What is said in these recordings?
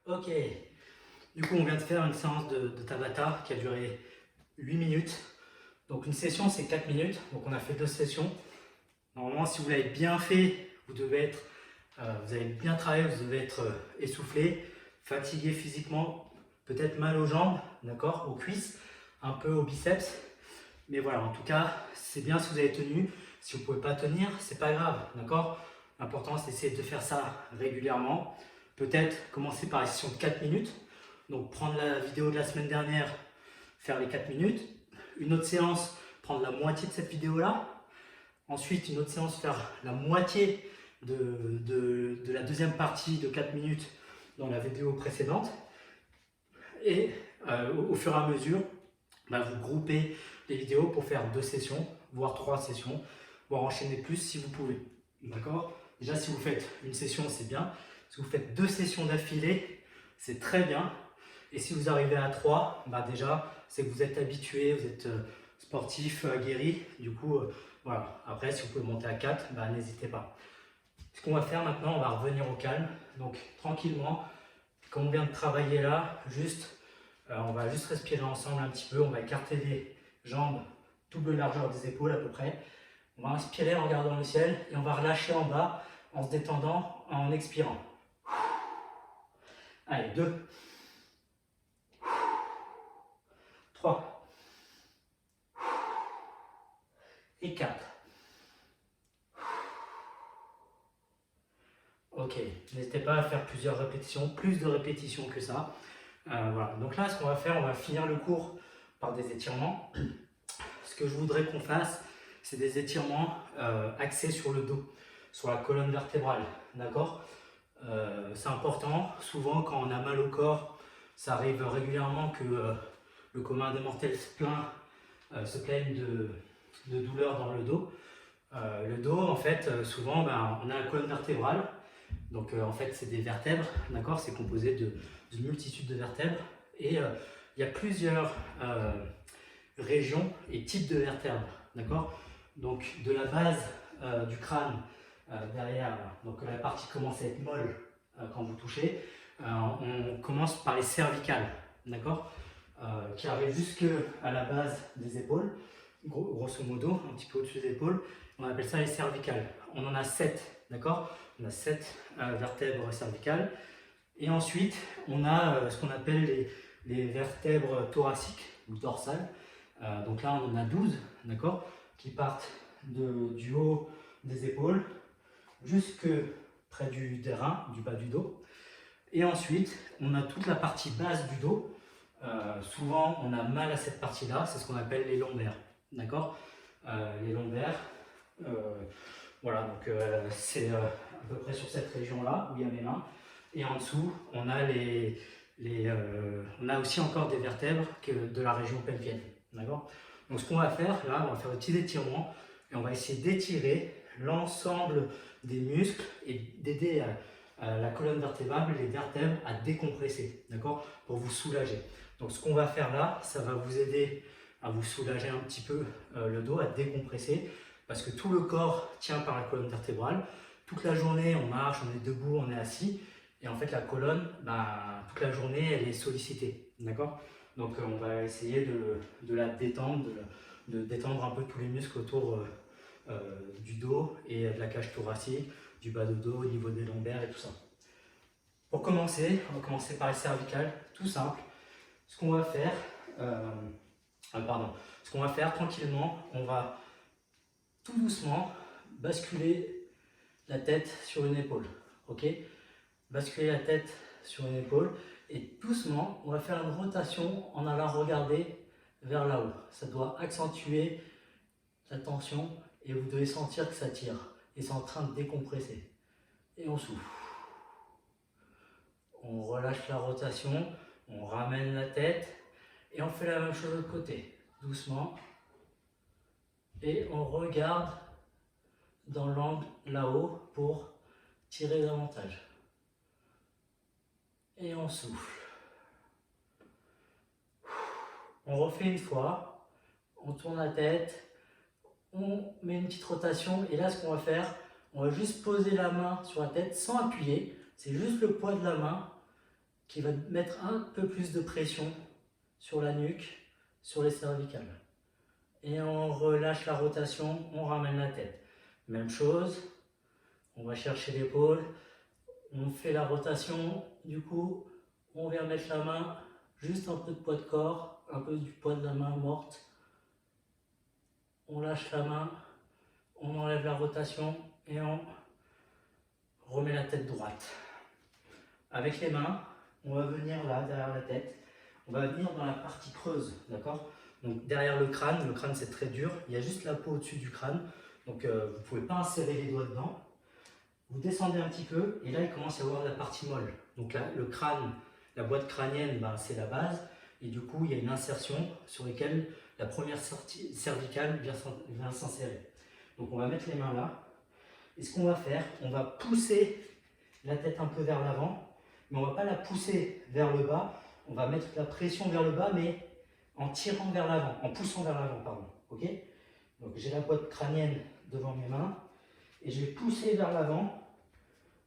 Ok, du coup on vient de faire une séance de Tabata qui a duré 8 minutes. Donc une session c'est 4 minutes, donc on a fait deux sessions. Normalement si vous l'avez bien fait, vous avez bien travaillé, vous devez être essoufflé, fatigué physiquement, peut-être mal aux jambes, d'accord, aux cuisses, un peu aux biceps. Mais voilà, en tout cas, c'est bien si vous avez tenu. Si vous ne pouvez pas tenir, c'est pas grave, d'accord. L'important c'est d'essayer de faire ça régulièrement. Peut-être commencer par une session de 4 minutes. Donc prendre la vidéo de la semaine dernière, faire les 4 minutes. Une autre séance, prendre la moitié de cette vidéo-là. Ensuite, une autre séance, faire la moitié de la deuxième partie de 4 minutes dans la vidéo précédente. Et au fur et à mesure, vous groupez les vidéos pour faire 2 sessions, voire 3 sessions, voire enchaîner plus si vous pouvez. D'accord? Déjà, si vous faites une session, c'est bien. Si vous faites 2 sessions d'affilée, c'est très bien. Et si vous arrivez à 3, déjà, c'est que vous êtes habitué, vous êtes sportif, aguerri. Du coup, voilà. Après, si vous pouvez monter à 4, n'hésitez pas. Ce qu'on va faire maintenant, on va revenir au calme. Donc, tranquillement, comme on vient de travailler là, on va juste respirer ensemble un petit peu. On va écarter les jambes, double largeur des épaules à peu près. On va inspirer en regardant le ciel et on va relâcher en bas en se détendant, en expirant. Allez, 2, 3 et 4. Ok, n'hésitez pas à faire plusieurs répétitions, plus de répétitions que ça. Voilà. Donc là, ce qu'on va faire, on va finir le cours par des étirements. Ce que je voudrais qu'on fasse, c'est des étirements axés sur le dos, sur la colonne vertébrale. D'accord? C'est important. Souvent, quand on a mal au corps, ça arrive régulièrement que le commun des mortels se plaigne de douleurs dans le dos. Le dos, en fait, souvent, on a la colonne vertébrale. Donc, en fait, c'est des vertèbres, d'accord? C'est composé d'une multitude de vertèbres. Et il y a plusieurs régions et types de vertèbres, d'accord? Donc, de la base du crâne derrière, donc la partie commence à être molle quand vous touchez. On commence par les cervicales, d'accord, qui arrivent jusque à la base des épaules, grosso modo, un petit peu au-dessus des épaules. On appelle ça les cervicales. On en a 7, d'accord? On a 7 vertèbres cervicales. Et ensuite, on a ce qu'on appelle les vertèbres thoraciques ou dorsales. Donc là, on en a 12, d'accord, qui partent du haut des épaules jusque près des reins, du bas du dos. Et ensuite, on a toute la partie basse du dos. Souvent, on a mal à cette partie-là, c'est ce qu'on appelle les lombaires, d'accord. Les lombaires, voilà, donc c'est à peu près sur cette région-là où il y a mes mains. Et en dessous, on a on a aussi encore des vertèbres de la région pelvienne, d'accord. Donc ce qu'on va faire, là, on va faire un petit étirement et on va essayer d'étirer l'ensemble des muscles et d'aider à la colonne vertébrale, les vertèbres à décompresser, d'accord, pour vous soulager. Donc ce qu'on va faire là, ça va vous aider à vous soulager un petit peu le dos, à décompresser, parce que tout le corps tient par la colonne vertébrale. Toute la journée, on marche, on est debout, on est assis, et en fait la colonne, toute la journée, elle est sollicitée, d'accord. Donc on va essayer de la détendre, de détendre un peu tous les muscles autour du dos et de la cage thoracique, du bas de dos, au niveau des lombaires et tout ça. Pour commencer, on va commencer par les cervicales, tout simple. Ce qu'on va faire, ce qu'on va faire tranquillement, on va tout doucement basculer la tête sur une épaule, ok? Basculer la tête sur une épaule et doucement, on va faire une rotation en allant regarder vers là-haut. Ça doit accentuer la tension et vous devez sentir que ça tire et c'est en train de décompresser. Et on souffle. On relâche la rotation, on ramène la tête et on fait la même chose de l'autre côté, doucement. Et on regarde dans l'angle là-haut pour tirer davantage. Et on souffle. On refait une fois, on tourne la tête, on met une petite rotation et là ce qu'on va faire, on va juste poser la main sur la tête sans appuyer, c'est juste le poids de la main qui va mettre un peu plus de pression sur la nuque, sur les cervicales. Et on relâche la rotation, on ramène la tête. Même chose, on va chercher l'épaule, on fait la rotation, du coup, on vient mettre la main, juste un peu de poids de corps, un peu du poids de la main morte. On lâche la main, on enlève la rotation et on remet la tête droite. Avec les mains, on va venir là, derrière la tête, on va venir dans la partie creuse, d'accord? Donc derrière le crâne c'est très dur, il y a juste la peau au-dessus du crâne, donc vous ne pouvez pas insérer les doigts dedans. Vous descendez un petit peu et là il commence à y avoir la partie molle. Donc là, le crâne, la boîte crânienne, c'est la base et du coup il y a une insertion sur laquelle la première sortie cervicale vient s'insérer. Donc on va mettre les mains là et ce qu'on va faire, on va pousser la tête un peu vers l'avant, mais on ne va pas la pousser vers le bas, on va mettre la pression vers le bas mais en tirant vers l'avant, en poussant vers l'avant, pardon. Ok? Donc j'ai la boîte crânienne devant mes mains et je vais pousser vers l'avant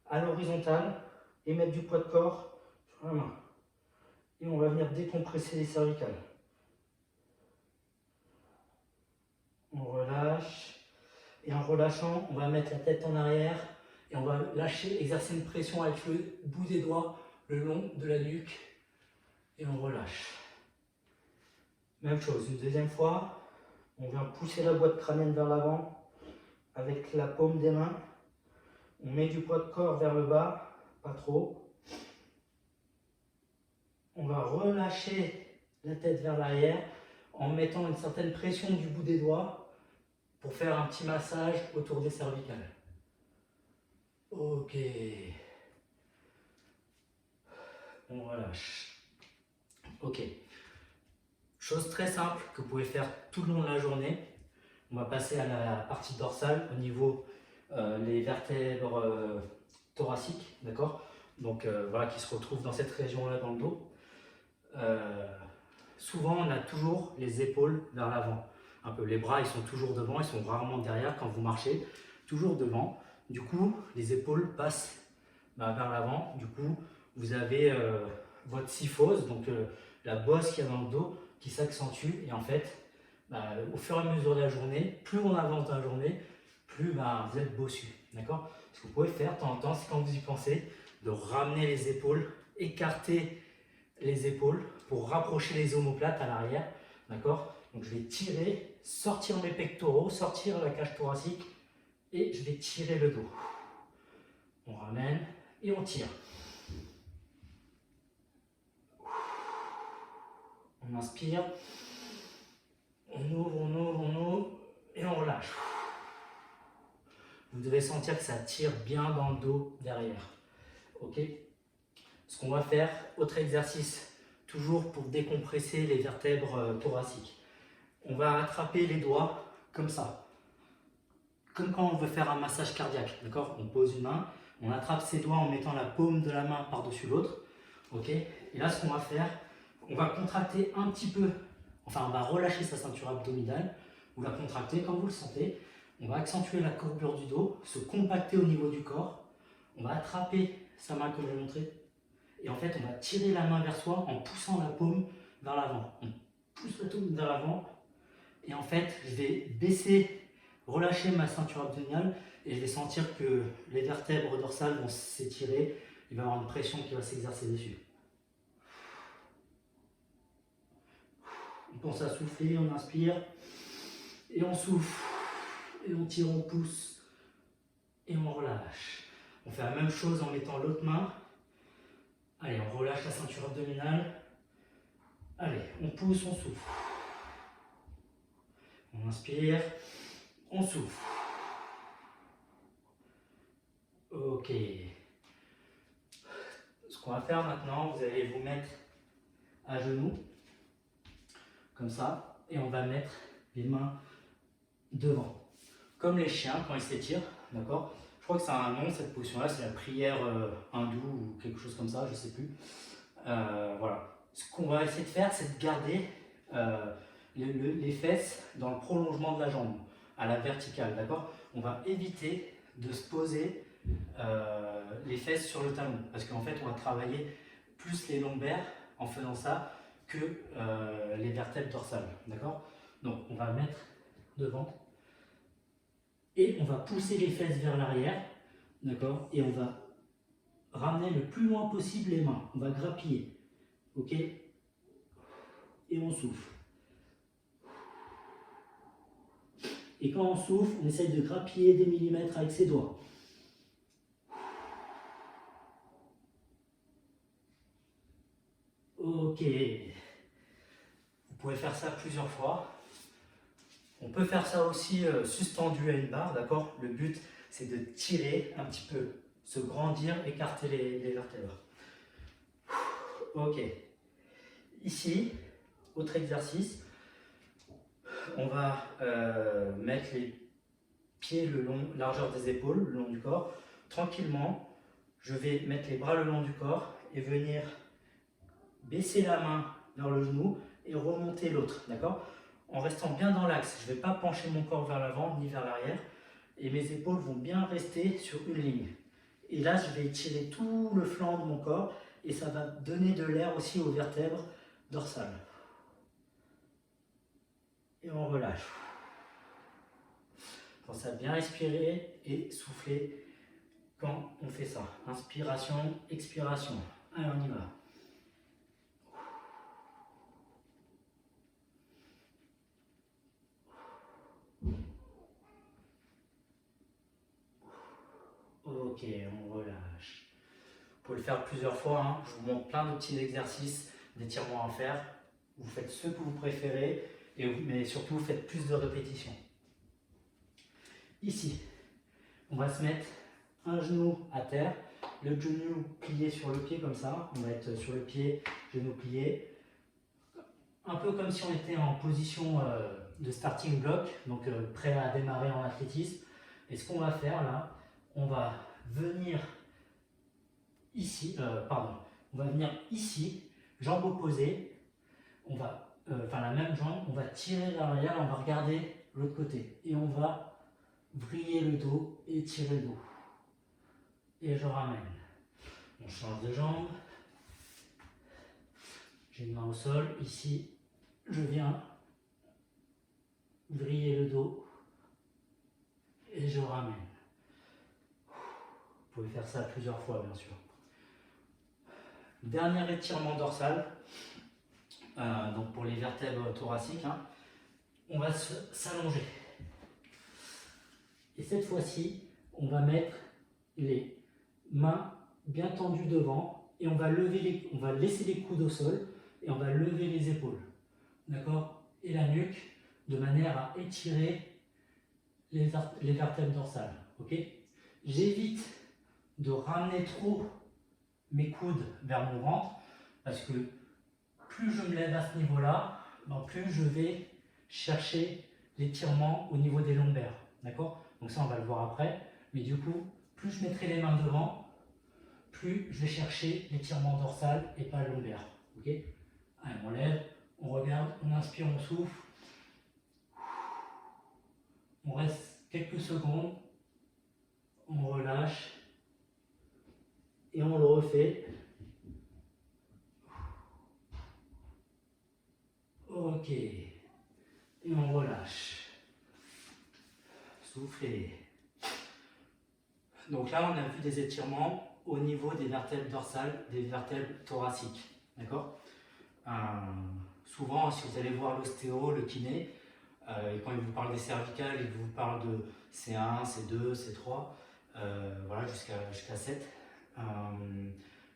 à l'horizontale et mettre du poids de corps sur la main. Et on va venir décompresser les cervicales. On relâche et en relâchant, on va mettre la tête en arrière et on va lâcher, exercer une pression avec le bout des doigts le long de la nuque et on relâche. Même chose, une deuxième fois, on vient pousser la boîte crânienne vers l'avant avec la paume des mains. On met du poids de corps vers le bas, pas trop. On va relâcher la tête vers l'arrière en mettant une certaine pression du bout des doigts pour faire un petit massage autour des cervicales. Ok. On relâche. Ok. Chose très simple que vous pouvez faire tout le long de la journée. On va passer à la partie dorsale au niveau les vertèbres thoraciques, d'accord? Donc voilà, qui se retrouvent dans cette région-là dans le dos. Souvent, on a toujours les épaules vers l'avant. Un peu, les bras, ils sont toujours devant, ils sont rarement derrière quand vous marchez, toujours devant. Du coup, les épaules passent vers l'avant. Du coup, vous avez votre syphose, donc la bosse qu'il y a dans le dos, qui s'accentue. Et en fait, au fur et à mesure de la journée, plus on avance dans la journée, plus vous êtes bossu. D'accord? Ce que vous pouvez faire de temps en temps, c'est quand vous y pensez, de ramener les épaules, écarter les épaules pour rapprocher les omoplates à l'arrière. D'accord? Donc je vais tirer, sortir mes pectoraux, sortir la cage thoracique et je vais tirer le dos. On ramène et on tire. On inspire, on ouvre, on ouvre, on ouvre et on relâche. Vous devez sentir que ça tire bien dans le dos derrière. Ok? Ce qu'on va faire, autre exercice, toujours pour décompresser les vertèbres thoraciques. On va attraper les doigts comme ça. Comme quand on veut faire un massage cardiaque. D'accord? On pose une main, on attrape ses doigts en mettant la paume de la main par-dessus l'autre. Ok? Et là, ce qu'on va faire, on va contracter un petit peu, enfin on va relâcher sa ceinture abdominale, vous la contractez quand vous le sentez, on va accentuer la courbure du dos, se compacter au niveau du corps, on va attraper sa main comme je l'ai montré, et en fait on va tirer la main vers soi en poussant la paume vers l'avant. On pousse la paume vers l'avant, et en fait je vais baisser, relâcher ma ceinture abdominale, et je vais sentir que les vertèbres dorsales vont s'étirer, il va y avoir une pression qui va s'exercer dessus. On pense à souffler, on inspire, et on souffle, et on tire, on pousse, et on relâche. On fait la même chose en mettant l'autre main. Allez, on relâche la ceinture abdominale. Allez, on pousse, on souffle. On inspire, on souffle. Ok. Ce qu'on va faire maintenant, vous allez vous mettre à genoux, comme ça, et on va mettre les mains devant. Comme les chiens quand ils s'étirent, d'accord? Je crois que ça a un nom cette position-là, c'est la prière hindoue ou quelque chose comme ça, je sais plus. Voilà. Ce qu'on va essayer de faire, c'est de garder les fesses dans le prolongement de la jambe, à la verticale, d'accord? On va éviter de se poser les fesses sur le talon, parce qu'en fait, on va travailler plus les lombaires en faisant ça que les vertèbres dorsales, d'accord? Donc on va mettre devant et on va pousser les fesses vers l'arrière, d'accord? Et on va ramener le plus loin possible les mains, on va grappiller, ok? Et on souffle. Et quand on souffle, on essaye de grappiller des millimètres avec ses doigts. Ok. Vous pouvez faire ça plusieurs fois. On peut faire ça aussi suspendu à une barre, d'accord? Le but, c'est de tirer un petit peu, se grandir, écarter les vertèbres. Ok. Ici, autre exercice. On va mettre les pieds le long, largeur des épaules, le long du corps. Tranquillement, je vais mettre les bras le long du corps et venir baisser la main vers le genou et remonter l'autre, d'accord? En restant bien dans l'axe. Je ne vais pas pencher mon corps vers l'avant ni vers l'arrière. Et mes épaules vont bien rester sur une ligne. Et là, je vais étirer tout le flanc de mon corps et ça va donner de l'air aussi aux vertèbres dorsales. Et on relâche. Pensez à bien respirer et souffler quand on fait ça. Inspiration, expiration. Allez, on y va. Ok, on relâche. Vous pouvez le faire plusieurs fois. Hein. Je vous montre plein de petits exercices d'étirement à faire. Vous faites ce que vous préférez, mais surtout, vous faites plus de répétitions. Ici, on va se mettre un genou à terre, le genou plié sur le pied comme ça. On va être sur le pied, genou plié. Un peu comme si on était en position de starting block, donc prêt à démarrer en athlétisme. Et ce qu'on va faire là, on va venir ici, on va venir ici, jambe opposée, on va, la même jambe, on va tirer vers l'arrière, on va regarder l'autre côté. Et on va vriller le dos et tirer le dos. Et je ramène. On change de jambe. J'ai une main au sol, ici, je viens vriller le dos et je ramène. Vous pouvez faire ça plusieurs fois, bien sûr. Dernier étirement dorsal, donc pour les vertèbres thoraciques, hein, on va s'allonger. Et cette fois-ci, on va mettre les mains bien tendues devant et on va laisser les coudes au sol et on va lever les épaules, d'accord? Et la nuque, de manière à étirer les vertèbres dorsales, ok? J'évite de ramener trop mes coudes vers mon ventre parce que plus je me lève à ce niveau-là, plus je vais chercher l'étirement au niveau des lombaires, d'accord? Donc ça, on va le voir après, mais du coup, plus je mettrai les mains devant, plus je vais chercher l'étirement dorsal et pas lombaire, ok? Allez, on lève, on regarde, on inspire, on souffle, on reste quelques secondes, on relâche et on le refait. Ok, et on relâche. Soufflez. Donc là, on a vu des étirements au niveau des vertèbres dorsales, des vertèbres thoraciques. D'accord? Souvent, si vous allez voir l'ostéo, le kiné, et quand il vous parle des cervicales, il vous parle de C1, C2, C3, voilà, jusqu'à 7.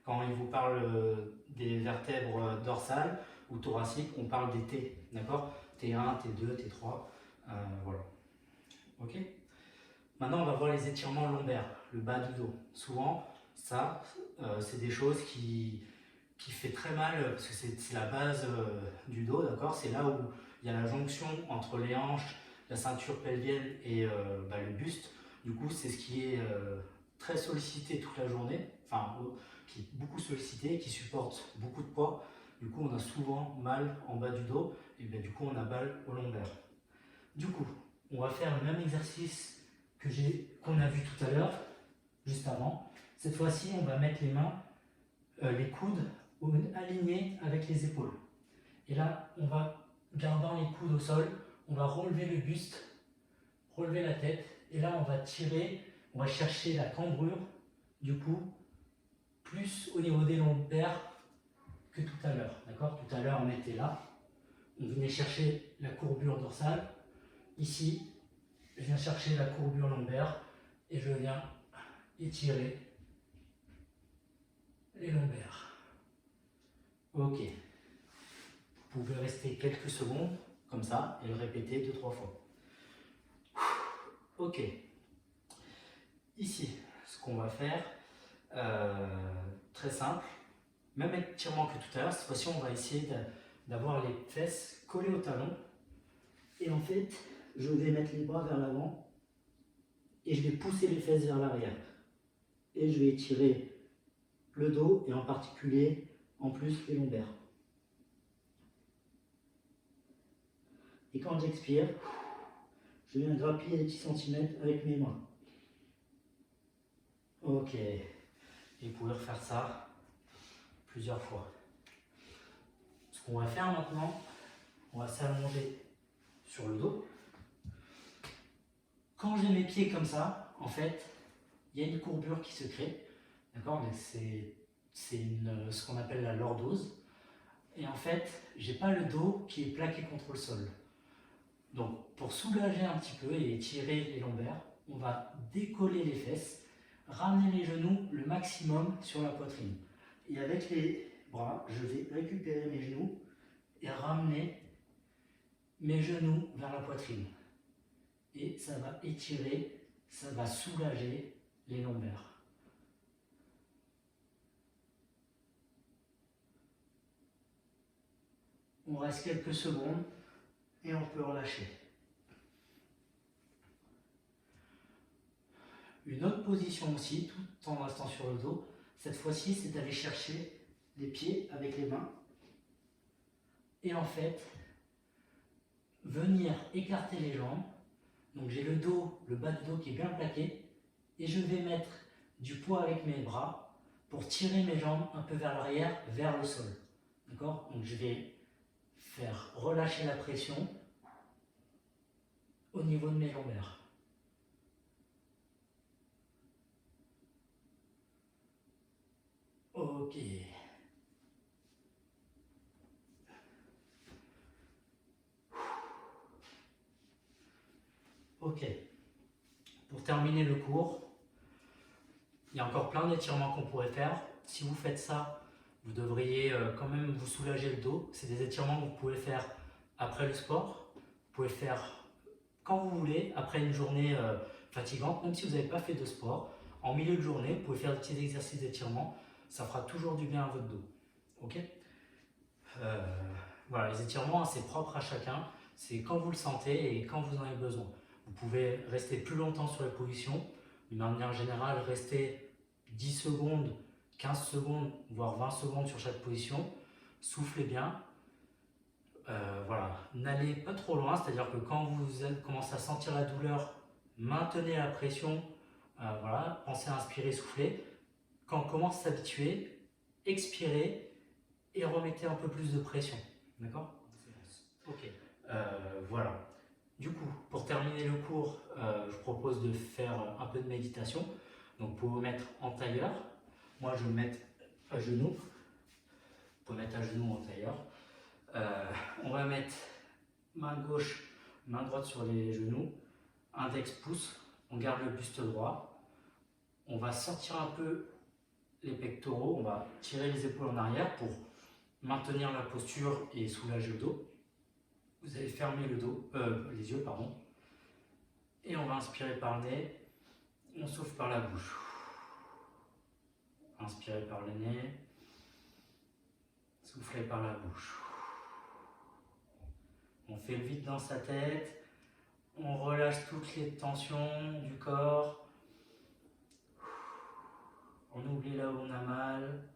Quand il vous parle des vertèbres dorsales ou thoraciques, on parle des T, d'accord? T1, T2, T3, voilà. Ok? Maintenant, on va voir les étirements lombaires, le bas du dos. Souvent, ça, c'est des choses qui fait très mal, parce que c'est la base du dos, d'accord? C'est là où il y a la jonction entre les hanches, la ceinture pelvienne et le buste. Du coup, c'est ce qui est très sollicité toute la journée, qui est beaucoup sollicité, qui supporte beaucoup de poids. Du coup, on a souvent mal en bas du dos, et bien, du coup, on a mal au lombaire. Du coup, on va faire le même exercice qu'on a vu tout à l'heure, juste avant. Cette fois-ci, on va mettre les mains, les coudes aligné avec les épaules. Et là, on va, gardant les coudes au sol, on va relever le buste, relever la tête, et là on va tirer, on va chercher la cambrure du cou, plus au niveau des lombaires que tout à l'heure. D'accord? Tout à l'heure on était là, on venait chercher la courbure dorsale. Ici, je viens chercher la courbure lombaire et je viens étirer les lombaires. Ok. Vous pouvez rester quelques secondes comme ça et le répéter 2-3 fois. Ok. Ici, ce qu'on va faire, très simple, même étirement que tout à l'heure, cette fois-ci on va essayer d'avoir les fesses collées au talon. Et en fait, je vais mettre les bras vers l'avant et je vais pousser les fesses vers l'arrière. Et je vais étirer le dos et en particulier, en plus, les lombaires. Et quand j'expire, je viens grappiller les petits centimètres avec mes mains. Ok. Et vous pouvez refaire ça plusieurs fois. Ce qu'on va faire maintenant, on va s'allonger sur le dos. Quand j'ai mes pieds comme ça, en fait, il y a une courbure qui se crée. D'accord? C'est ce qu'on appelle la lordose. Et en fait, j'ai pas le dos qui est plaqué contre le sol. Donc, pour soulager un petit peu et étirer les lombaires, on va décoller les fesses, ramener les genoux le maximum sur la poitrine. Et avec les bras, je vais récupérer mes genoux et ramener mes genoux vers la poitrine. Et ça va étirer, ça va soulager les lombaires. On reste quelques secondes et on peut relâcher. Une autre position aussi, tout en restant sur le dos, cette fois-ci, c'est d'aller chercher les pieds avec les mains et en fait, venir écarter les jambes. Donc j'ai le dos, le bas du dos qui est bien plaqué et je vais mettre du poids avec mes bras pour tirer mes jambes un peu vers l'arrière, vers le sol. D'accord? Donc je vais faire relâcher la pression au niveau de mes lombaires. Ok. Ok. Pour terminer le cours, il y a encore plein d'étirements qu'on pourrait faire. Si vous faites ça, vous devriez quand même vous soulager le dos. C'est des étirements que vous pouvez faire après le sport. Vous pouvez faire quand vous voulez, après une journée fatigante, même si vous n'avez pas fait de sport. En milieu de journée, vous pouvez faire des petits exercices d'étirement. Ça fera toujours du bien à votre dos. Ok? Voilà, les étirements, c'est propre à chacun. C'est quand vous le sentez et quand vous en avez besoin. Vous pouvez rester plus longtemps sur les positions. De manière générale, rester 10 secondes, 15 secondes, voire 20 secondes sur chaque position. Soufflez bien. Voilà, n'allez pas trop loin, c'est-à-dire que quand vous commencez à sentir la douleur, maintenez la pression. Voilà, pensez à inspirer, souffler. Quand on commence à s'habituer, expirez et remettez un peu plus de pression. D'accord? Ok. Voilà. Du coup, pour terminer le cours, je propose de faire un peu de méditation. Donc, vous pouvez vous mettre en tailleur. Moi, je vais me mettre à genoux. Vous pouvez mettre à genoux en tailleur. On va mettre main gauche, main droite sur les genoux. Index, pouce. On garde le buste droit. On va sortir un peu les pectoraux. On va tirer les épaules en arrière pour maintenir la posture et soulager le dos. Vous allez fermer le dos, les yeux, pardon. Et on va inspirer par le nez. On souffle par la bouche. Inspirez par le nez. Soufflez par la bouche. On fait le vide dans sa tête. On relâche toutes les tensions du corps. On oublie là où on a mal.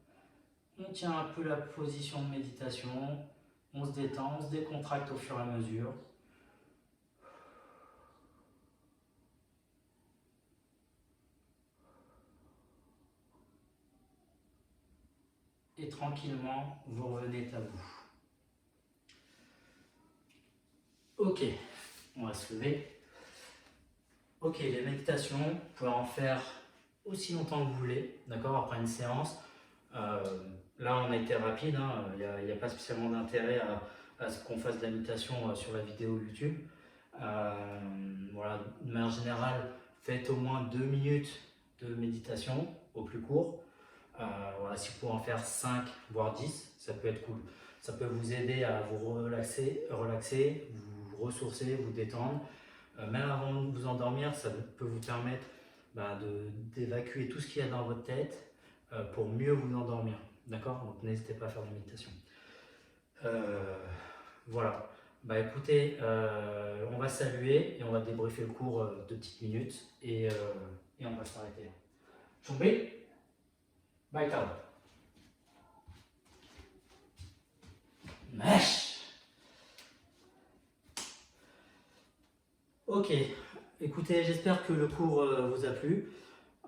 On tient un peu la position de méditation. On se détend, on se décontracte au fur et à mesure. et tranquillement, vous revenez à vous. Ok, on va se lever. Ok, les méditations, vous pouvez en faire aussi longtemps que vous voulez, d'accord, après une séance. Là, on a été rapide, hein, il n'y a pas spécialement d'intérêt à ce qu'on fasse de la méditation sur la vidéo YouTube. Voilà, de manière générale, faites au moins 2 minutes de méditation au plus court. Voilà, si vous pouvez en faire 5 voire 10, ça peut être cool. Ça peut vous aider à vous relaxer, vous ressourcer, vous détendre. Même avant de vous endormir, ça peut vous permettre d'évacuer tout ce qu'il y a dans votre tête pour mieux vous endormir. D'accord? Donc n'hésitez pas à faire de la méditation. Voilà. Bah écoutez, on va saluer et on va débriefer le cours de petites minutes et on va s'arrêter. Chombe? Bye, ciao. Mèche. Ok, écoutez, j'espère que le cours vous a plu.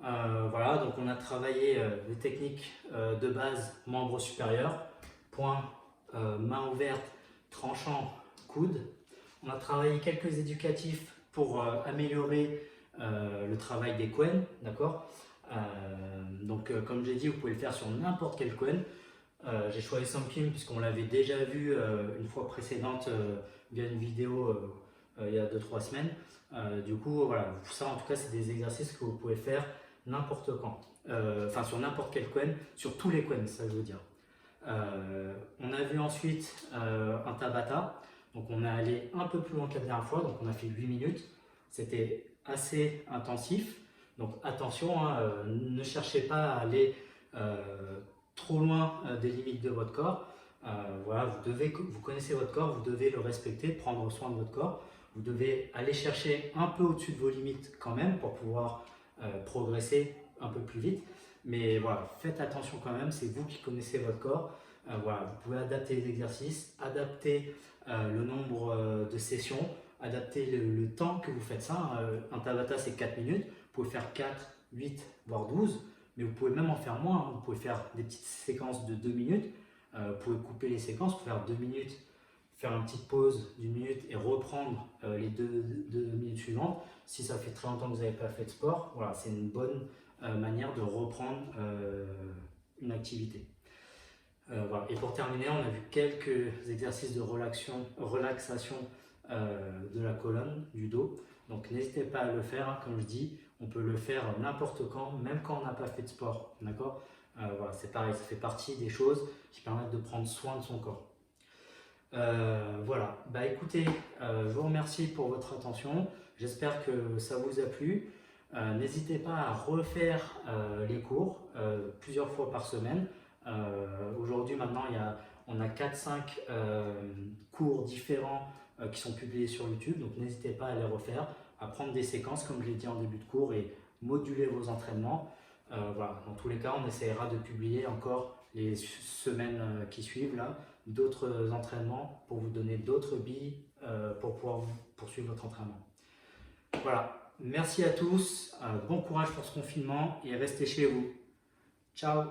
Voilà, donc on a travaillé les techniques de base, membre supérieur, point, main ouverte, tranchant, coude. On a travaillé quelques éducatifs pour améliorer le travail des couennes, d'accord. Donc comme j'ai dit, vous pouvez le faire sur n'importe quel couen. J'ai choisi Samkim puisqu'on l'avait déjà vu une fois précédente via une vidéo il y a 2-3 semaines. Du coup, voilà, ça en tout cas, c'est des exercices que vous pouvez faire n'importe quand. Enfin, sur n'importe quel couen, sur tous les couens, ça je veux dire. On a vu ensuite un Tabata. Donc, on est allé un peu plus loin que la dernière fois. Donc, on a fait 8 minutes. C'était assez intensif. Donc, attention, hein, ne cherchez pas à aller trop loin des limites de votre corps. Voilà, vous connaissez votre corps, vous devez le respecter, prendre soin de votre corps. Vous devez aller chercher un peu au-dessus de vos limites quand même pour pouvoir progresser un peu plus vite. Mais voilà, faites attention quand même, c'est vous qui connaissez votre corps. Voilà, vous pouvez adapter les exercices, adapter le nombre de sessions, adapter le temps que vous faites ça. Un Tabata, c'est 4 minutes. Vous pouvez faire 4, 8, voire 12. Mais vous pouvez même en faire moins. Hein. Vous pouvez faire des petites séquences de 2 minutes. Vous pouvez couper les séquences pour faire 2 minutes, faire une petite pause d'1 minute et reprendre les 2 minutes suivantes. Si ça fait très longtemps que vous n'avez pas fait de sport, voilà, c'est une bonne manière de reprendre une activité. Voilà. Et pour terminer, on a vu quelques exercices de relaxation de la colonne, du dos. Donc n'hésitez pas à le faire, hein, comme je dis, on peut le faire n'importe quand, même quand on n'a pas fait de sport. D'accord? Voilà, c'est pareil, ça fait partie des choses qui permettent de prendre soin de son corps. Voilà, bah écoutez, je vous remercie pour votre attention, j'espère que ça vous a plu. N'hésitez pas à refaire les cours plusieurs fois par semaine. Aujourd'hui maintenant on a 4-5 cours différents qui sont publiés sur YouTube, donc n'hésitez pas à les refaire, à prendre des séquences comme je l'ai dit en début de cours et moduler vos entraînements. Voilà. Dans tous les cas, on essaiera de publier encore les semaines qui suivent là d'autres entraînements pour vous donner d'autres billes pour pouvoir poursuivre votre entraînement. Voilà, merci à tous, bon courage pour ce confinement et restez chez vous. Ciao!